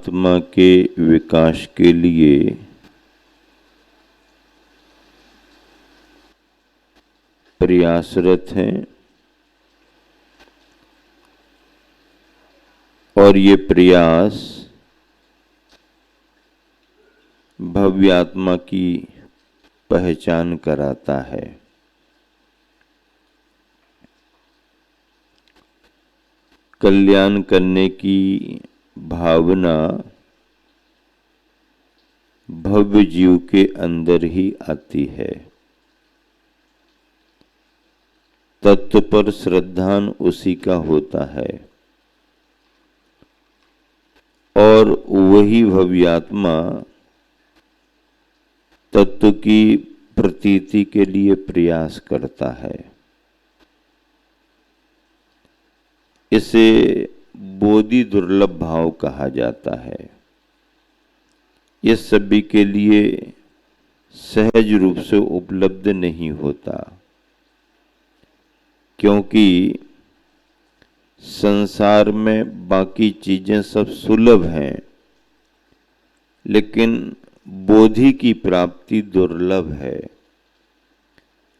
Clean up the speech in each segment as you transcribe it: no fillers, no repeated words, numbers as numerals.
आत्मा के विकास के लिए प्रयासरत हैं और ये प्रयास भव्य आत्मा की पहचान कराता है। कल्याण करने की भावना भव्य जीव के अंदर ही आती है। तत्व पर श्रद्धान उसी का होता है और वही भव्यात्मा तत्व की प्रतीति के लिए प्रयास करता है। इसे बोधि दुर्लभ भाव कहा जाता है। ये सभी के लिए सहज रूप से उपलब्ध नहीं होता, क्योंकि संसार में बाकी चीजें सब सुलभ हैं, लेकिन बोधि की प्राप्ति दुर्लभ है।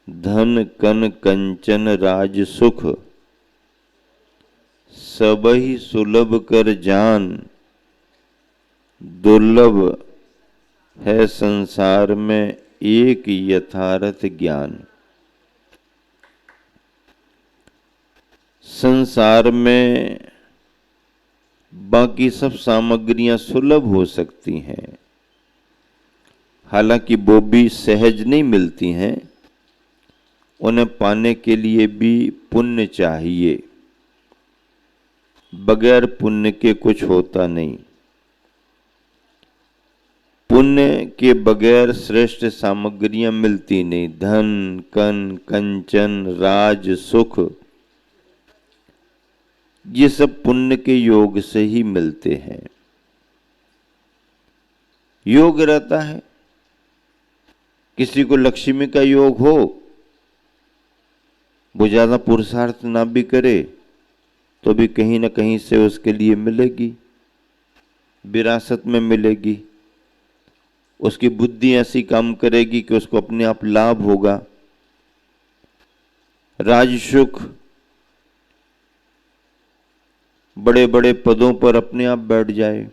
धन कन कंचन राज सुख सबहि सुलभ कर जान, दुर्लभ है संसार में एक यथार्थ ज्ञान। संसार में बाकी सब सामग्रियां सुलभ हो सकती हैं, हालांकि वो भी सहज नहीं मिलती हैं। उन्हें पाने के लिए भी पुण्य चाहिए। बगैर पुण्य के कुछ होता नहीं। पुण्य के बगैर श्रेष्ठ सामग्रियां मिलती नहीं। धन कन कंचन राज सुख ये सब पुण्य के योग से ही मिलते हैं। योग रहता है। किसी को लक्ष्मी का योग हो, वो ज्यादा पुरुषार्थ ना भी करे तो भी कहीं ना कहीं से उसके लिए मिलेगी, विरासत में मिलेगी। उसकी बुद्धि ऐसी काम करेगी कि उसको अपने आप लाभ होगा। राजसुख, बड़े बड़े पदों पर अपने आप बैठ जाए।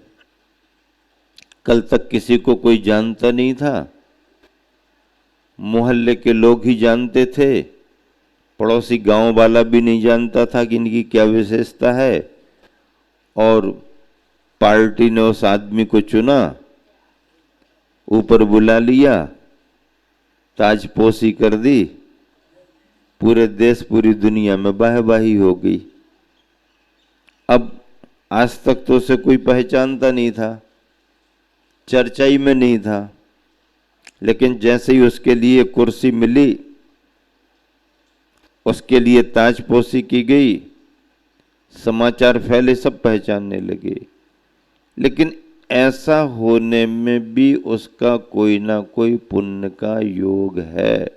कल तक किसी को कोई जानता नहीं था, मोहल्ले के लोग ही जानते थे, पड़ोसी गांव वाला भी नहीं जानता था कि इनकी क्या विशेषता है, और पार्टी ने उस आदमी को चुना, ऊपर बुला लिया, ताजपोशी कर दी, पूरे देश पूरी दुनिया में वाहवाही हो गई। अब आज तक तो उसे कोई पहचानता नहीं था, चर्चा ही में नहीं था, लेकिन जैसे ही उसके लिए कुर्सी मिली, उसके लिए ताजपोशी की गई, समाचार फैले, सब पहचानने लगे। लेकिन ऐसा होने में भी उसका कोई ना कोई पुण्य का योग है।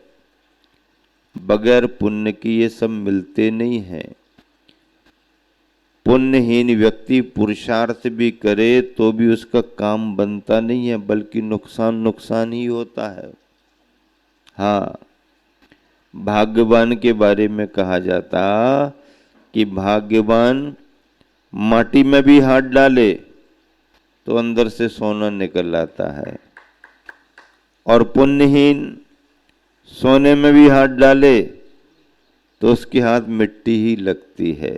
बगैर पुण्य के ये सब मिलते नहीं हैं। पुण्यहीन व्यक्ति पुरुषार्थ भी करे तो भी उसका काम बनता नहीं है, बल्कि नुकसान नुकसान ही होता है। हाँ, भाग्यवान के बारे में कहा जाता कि भाग्यवान माटी में भी हाथ डाले तो अंदर से सोना निकल आता है, और पुण्यहीन सोने में भी हाथ डाले तो उसके हाथ मिट्टी ही लगती है।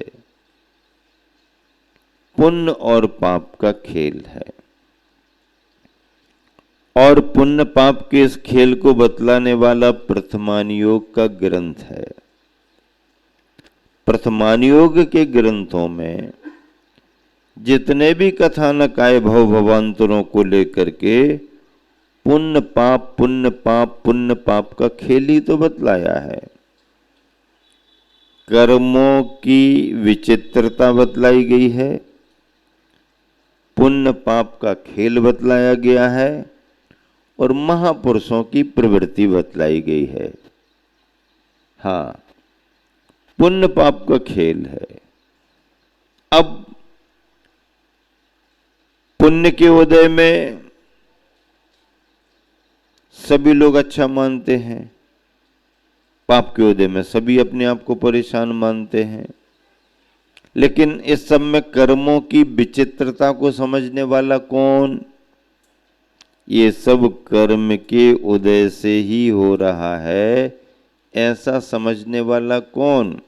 पुण्य और पाप का खेल है, और पुण्य पाप के इस खेल को बतलाने वाला प्रथमानुयोग का ग्रंथ है। प्रथमानुयोग के ग्रंथों में जितने भी कथानक आए भव भवांतरों को लेकर के, पुण्य पाप पुण्य पाप पुण्य पाप का खेल ही तो बतलाया है। कर्मों की विचित्रता बतलाई गई है, पुण्य पाप का खेल बतलाया गया है, और महापुरुषों की प्रवृत्ति बतलाई गई है। हाँ, पुण्य पाप का खेल है। अब पुण्य के उदय में सभी लोग अच्छा मानते हैं, पाप के उदय में सभी अपने आप को परेशान मानते हैं। लेकिन इस सब में कर्मों की विचित्रता को समझने वाला कौन? ये सब कर्म के उदय से ही हो रहा है, ऐसा समझने वाला कौन?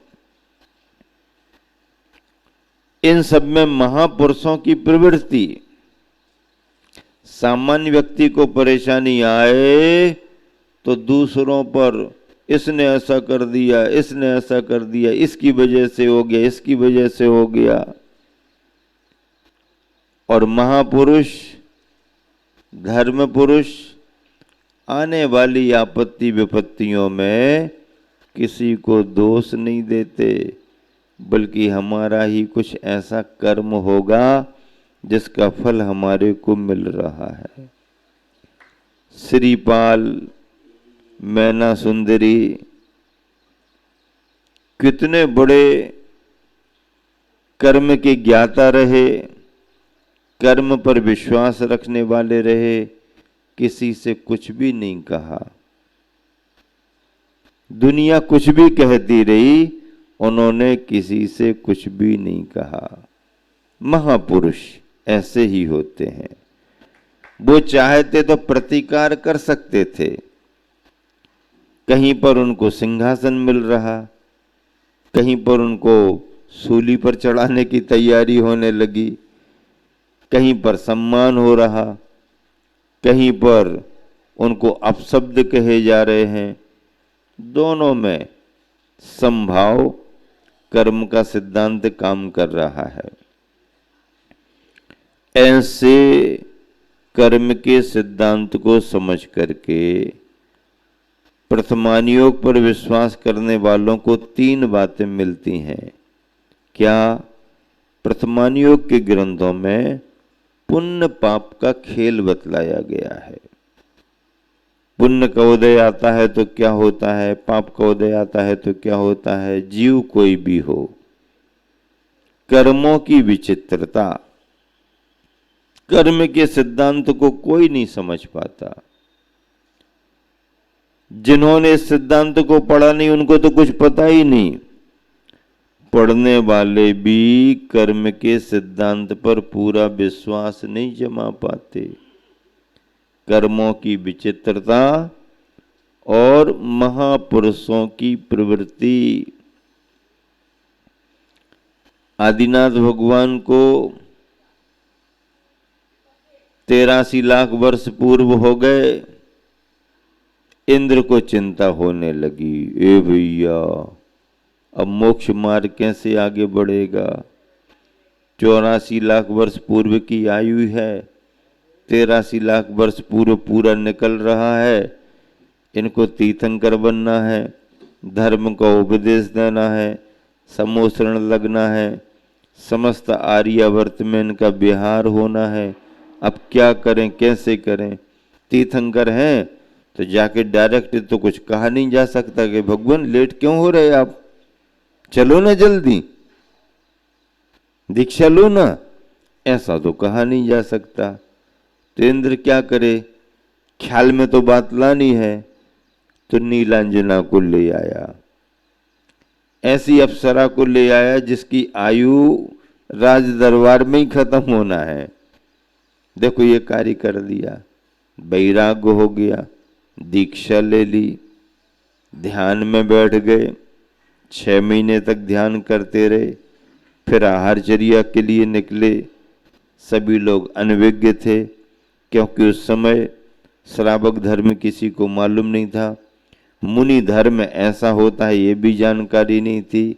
इन सब में महापुरुषों की प्रवृत्ति। सामान्य व्यक्ति को परेशानी आए तो दूसरों पर इसने ऐसा कर दिया, इसने ऐसा कर दिया, इसकी वजह से हो गया, इसकी वजह से हो गया। और महापुरुष, धर्म पुरुष आने वाली आपत्ति विपत्तियों में किसी को दोष नहीं देते, बल्कि हमारा ही कुछ ऐसा कर्म होगा जिसका फल हमारे को मिल रहा है। श्रीपाल, मैना सुंदरी कितने बड़े कर्म के ज्ञाता रहे, कर्म पर विश्वास रखने वाले रहे, किसी से कुछ भी नहीं कहा। दुनिया कुछ भी कहती रही, उन्होंने किसी से कुछ भी नहीं कहा। महापुरुष ऐसे ही होते हैं। वो चाहते तो प्रतिकार कर सकते थे। कहीं पर उनको सिंहासन मिल रहा, कहीं पर उनको सूली पर चढ़ाने की तैयारी होने लगी, कहीं पर सम्मान हो रहा, कहीं पर उनको अपशब्द कहे जा रहे हैं। दोनों में समभाव कर्म का सिद्धांत काम कर रहा है। ऐसे कर्म के सिद्धांत को समझ करके प्रथमानुयोग पर विश्वास करने वालों को 3 बातें मिलती हैं। क्या? प्रथमानुयोग के ग्रंथों में पुण्य पाप का खेल बतलाया गया है। पुण्य का उदय आता है तो क्या होता है, पाप का उदय आता है तो क्या होता है। जीव कोई भी हो, कर्मों की विचित्रता, कर्म के सिद्धांत को कोई नहीं समझ पाता। जिन्होंने इस सिद्धांत को पढ़ा नहीं, उनको तो कुछ पता ही नहीं। पढ़ने वाले भी कर्म के सिद्धांत पर पूरा विश्वास नहीं जमा पाते। कर्मों की विचित्रता और महापुरुषों की प्रवृत्ति। आदिनाथ भगवान को 83 लाख वर्ष पूर्व हो गए। इंद्र को चिंता होने लगी, ए भैया अब मोक्ष मार्ग कैसे आगे बढ़ेगा। 84 लाख वर्ष पूर्व की आयु है, 83 लाख वर्ष पूर्व पूरा निकल रहा है। इनको तीर्थंकर बनना है, धर्म का उपदेश देना है, समोसरण लगना है, समस्त आर्यावर्त में इनका विहार होना है। अब क्या करें, कैसे करें। तीर्थंकर हैं तो जाके डायरेक्ट तो कुछ कहा नहीं जा सकता कि भगवान लेट क्यों हो रहे आप, चलो ना जल्दी, दीक्षा लो ना, ऐसा तो कहा नहीं जा सकता। तो इंद्र क्या करे, ख्याल में तो बात लानी है, तो नीलांजना को ले आया। ऐसी अप्सरा को ले आया जिसकी आयु राज दरबार में ही खत्म होना है। देखो ये कार्य कर दिया, वैराग्य हो गया, दीक्षा ले ली, ध्यान में बैठ गए, 6 महीने तक ध्यान करते रहे, फिर आहारचर्या के लिए निकले। सभी लोग अनभिज्ञ थे, क्योंकि उस समय श्रावक धर्म किसी को मालूम नहीं था। मुनि धर्म ऐसा होता है ये भी जानकारी नहीं थी।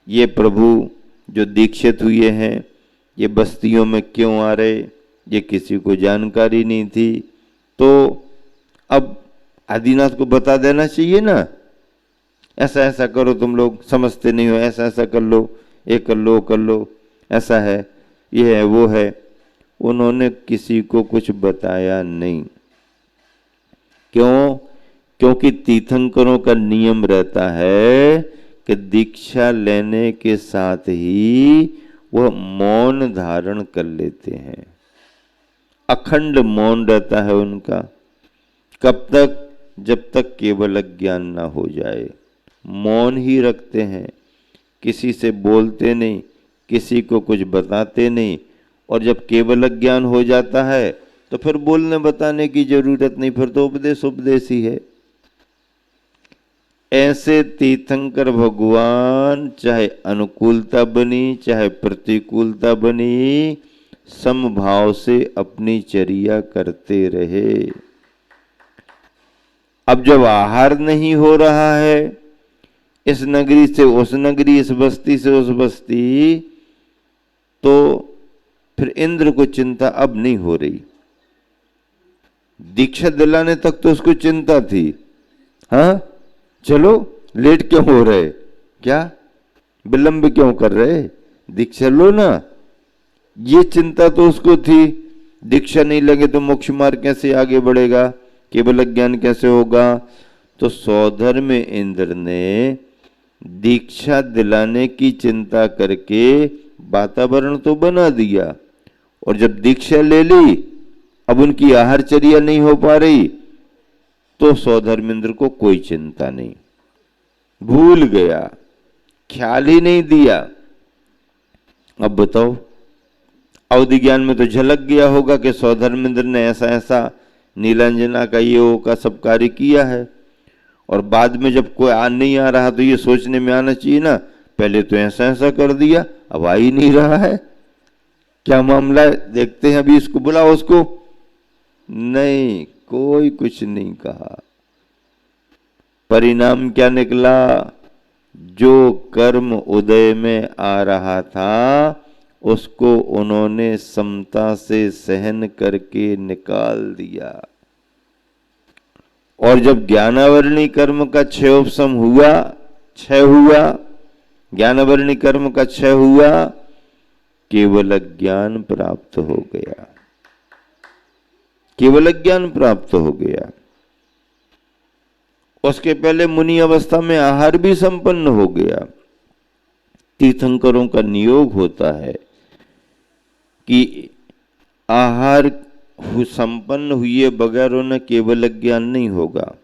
ये प्रभु जो दीक्षित हुए हैं ये बस्तियों में क्यों आ रहे, ये किसी को जानकारी नहीं थी। तो अब आदिनाथ को बता देना चाहिए ना, ऐसा ऐसा करो, तुम लोग समझते नहीं हो, ऐसा ऐसा कर लो, ये कर लो, कर लो, ऐसा है, ये है, वो है। उन्होंने किसी को कुछ बताया नहीं। क्यों? क्योंकि तीर्थंकरों का नियम रहता है कि दीक्षा लेने के साथ ही वह मौन धारण कर लेते हैं। अखंड मौन रहता है उनका। कब तक? जब तक केवल ज्ञान ना हो जाए। मौन ही रखते हैं, किसी से बोलते नहीं, किसी को कुछ बताते नहीं। और जब केवल ज्ञान हो जाता है तो फिर बोलने बताने की जरूरत नहीं, फिर तो उपदेश उपदेश ही है। ऐसे तीर्थंकर भगवान चाहे अनुकूलता बनी चाहे प्रतिकूलता बनी, समभाव से अपनी चर्या करते रहे। अब जब आहार नहीं हो रहा है, इस नगरी से उस नगरी, इस बस्ती से उस बस्ती, तो फिर इंद्र को चिंता अब नहीं हो रही। दीक्षा दिलाने तक तो उसको चिंता थी, हाँ चलो लेट क्यों हो रहे, क्या विलंब क्यों कर रहे, दीक्षा लो ना, ये चिंता तो उसको थी। दीक्षा नहीं लगे तो मोक्ष मार्ग कैसे आगे बढ़ेगा, केवल ज्ञान कैसे होगा। तो सौधर्म में इंद्र ने दीक्षा दिलाने की चिंता करके वातावरण तो बना दिया, और जब दीक्षा ले ली, अब उनकी आहारचर्या नहीं हो पा रही, तो सौधर्मेंद्र को कोई चिंता नहीं, भूल गया, ख्याल ही नहीं दिया। अब बताओ, अवधि ज्ञान में तो झलक गया होगा कि सौधर्मेंद्र ने ऐसा ऐसा नीलांजना का ये वो का सब कार्य किया है। और बाद में जब कोई नहीं आ रहा तो ये सोचने में आना चाहिए ना, पहले तो ऐसा ऐसा कर दिया, अब आ ही नहीं रहा है, क्या मामला है, देखते हैं अभी, इसको बुलाओ उसको। नहीं, कोई कुछ नहीं कहा। परिणाम क्या निकला? जो कर्म उदय में आ रहा था उसको उन्होंने समता से सहन करके निकाल दिया। और जब ज्ञानावरणी कर्म का क्षयोपशम हुआ, क्षय हुआ, ज्ञानावरणी कर्म का क्षय हुआ, केवल ज्ञान प्राप्त हो गया, केवल ज्ञान प्राप्त हो गया। उसके पहले मुनि अवस्था में आहार भी संपन्न हो गया। तीर्थंकरों का नियोग होता है कि आहार संपन्न हुए बगैर उन्हें केवल ज्ञान नहीं होगा।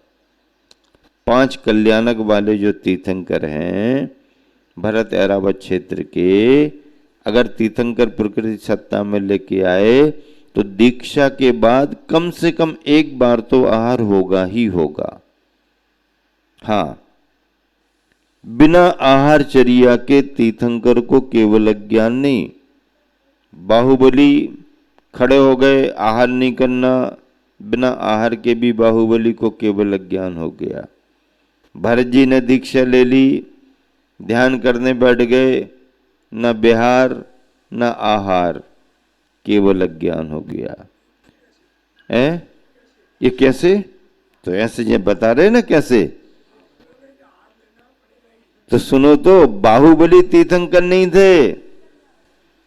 5 कल्याणक वाले जो तीर्थंकर हैं भरत ऐरावत क्षेत्र के, अगर तीर्थंकर प्रकृति सत्ता में लेके आए तो दीक्षा के बाद कम से कम एक बार तो आहार होगा ही होगा। हाँ, बिना आहारचर्या के तीर्थंकर को केवल ज्ञान नहीं। बाहुबली खड़े हो गए, आहार नहीं करना, बिना आहार के भी बाहुबली को केवल ज्ञान हो गया। भरत जी ने दीक्षा ले ली, ध्यान करने बैठ गए, न विहार न आहार, केवल ज्ञान हो गया। ये कैसे? तो ऐसे ये बता रहे ना कैसे, तो सुनो तो, बाहुबली तीर्थंकर नहीं थे,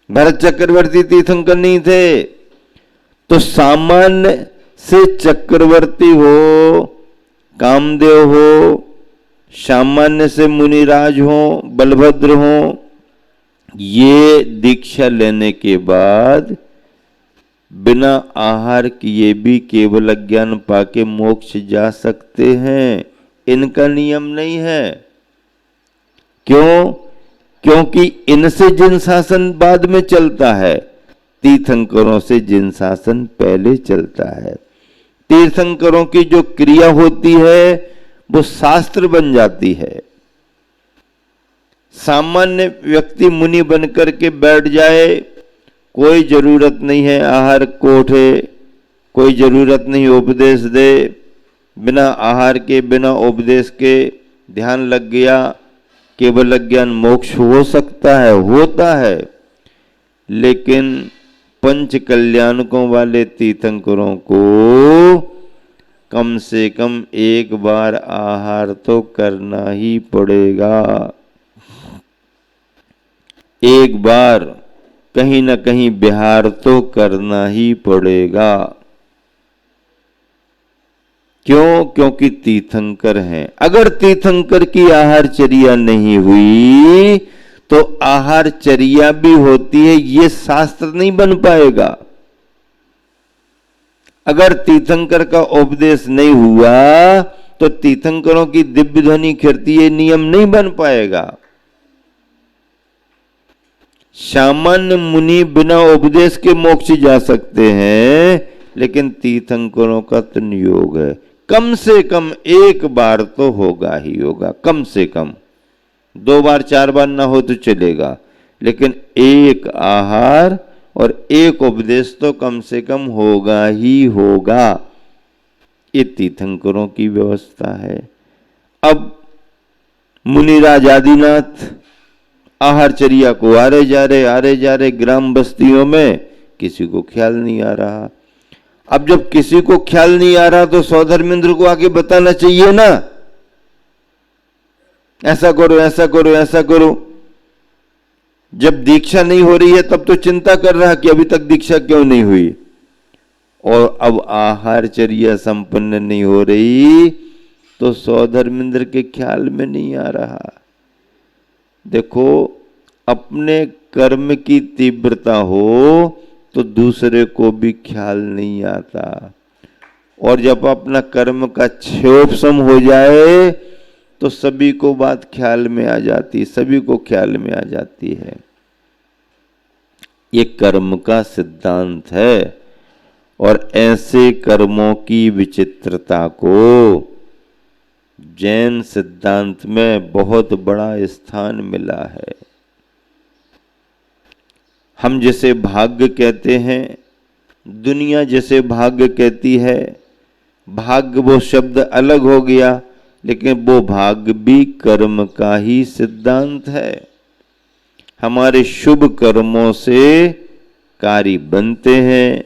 भरत चक्रवर्ती तीर्थंकर नहीं थे, तो सामान्य से चक्रवर्ती हो, कामदेव हो, सामान्य से मुनिराज हो, बलभद्र हो, ये दीक्षा लेने के बाद बिना आहार किए भी केवल ज्ञान पाके मोक्ष जा सकते हैं। इनका नियम नहीं है। क्यों? क्योंकि इनसे जिन शासन बाद में चलता है, तीर्थंकरों से जिन शासन पहले चलता है। तीर्थंकरों की जो क्रिया होती है वो शास्त्र बन जाती है। सामान्य व्यक्ति मुनि बनकर के बैठ जाए, कोई जरूरत नहीं है आहार को उठे, कोई जरूरत नहीं उपदेश दे, बिना आहार के बिना उपदेश के ध्यान लग गया, केवल ज्ञान मोक्ष हो सकता है, होता है। लेकिन पंच कल्याणकों वाले तीर्थंकरों को कम से कम एक बार आहार तो करना ही पड़ेगा। एक बार कहीं न कहीं विहार तो करना ही पड़ेगा। क्यों? क्योंकि तीर्थंकर हैं। अगर तीर्थंकर की आहारचर्या नहीं हुई तो आहारचर्या भी होती है, ये शास्त्र नहीं बन पाएगा। अगर तीर्थंकर का उपदेश नहीं हुआ तो तीर्थंकरों की दिव्य ध्वनि कीर्ति ये नियम नहीं बन पाएगा। सामान्य मुनि बिना उपदेश के मोक्ष जा सकते हैं, लेकिन तीर्थंकरों का तो नियोग है, कम से कम एक बार तो होगा ही होगा, कम से कम 2 बार 4 बार ना हो तो चलेगा, लेकिन एक आहार और एक उपदेश तो कम से कम होगा ही होगा। ये तीर्थंकरों की व्यवस्था है। अब मुनिराज आदिनाथ आहारचर्या को आ रहे जा रहे ग्राम बस्तियों में, किसी को ख्याल नहीं आ रहा। अब जब किसी को ख्याल नहीं आ रहा तो सौधर्मेंद्र को आके बताना चाहिए ना, ऐसा करो ऐसा करो ऐसा करो। जब दीक्षा नहीं हो रही है तब तो चिंता कर रहा कि अभी तक दीक्षा क्यों नहीं हुई, और अब आहारचर्या संपन्न नहीं हो रही तो सौधर्मेंद्र के ख्याल में नहीं आ रहा। देखो, अपने कर्म की तीव्रता हो तो दूसरे को भी ख्याल नहीं आता, और जब अपना कर्म का क्षोभसम हो जाए तो सभी को बात ख्याल में आ जाती, सभी को ख्याल में आ जाती है। ये कर्म का सिद्धांत है, और ऐसे कर्मों की विचित्रता को जैन सिद्धांत में बहुत बड़ा स्थान मिला है। हम जैसे भाग्य कहते हैं, दुनिया जैसे भाग्य कहती है, भाग्य वो शब्द अलग हो गया, लेकिन वो भाग्य भी कर्म का ही सिद्धांत है। हमारे शुभ कर्मों से कार्य बनते हैं,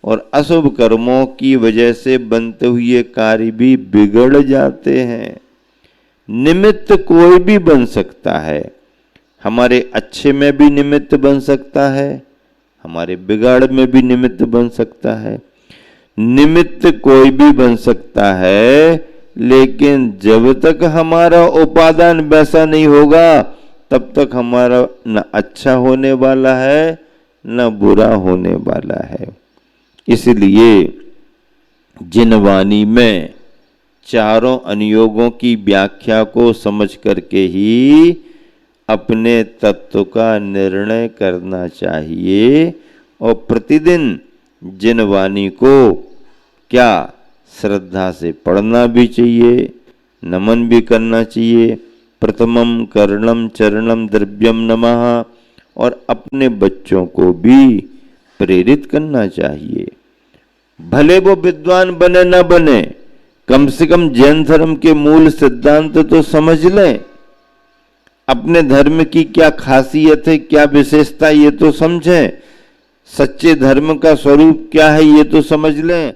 और अशुभ कर्मों की वजह से बनते हुए कार्य भी बिगड़ जाते हैं। निमित्त कोई भी बन सकता है, हमारे अच्छे में भी निमित्त बन सकता है, हमारे बिगाड़ में भी निमित्त बन सकता है। निमित्त कोई भी बन सकता है, लेकिन जब तक हमारा उपादान वैसा नहीं होगा तब तक हमारा न अच्छा होने वाला है न बुरा होने वाला है। इसलिए जिन वाणी में चारों अनुयोगों की व्याख्या को समझ करके ही अपने तत्व का निर्णय करना चाहिए, और प्रतिदिन जिन वाणी को क्या श्रद्धा से पढ़ना भी चाहिए, नमन भी करना चाहिए। प्रथमम कर्णम चरणम द्रव्यम नमः, और अपने बच्चों को भी प्रेरित करना चाहिए। भले वो विद्वान बने न बने, कम से कम जैन धर्म के मूल सिद्धांत तो समझ लें, अपने धर्म की क्या खासियत है, क्या विशेषता, ये तो समझें, सच्चे धर्म का स्वरूप क्या है ये तो समझ लें।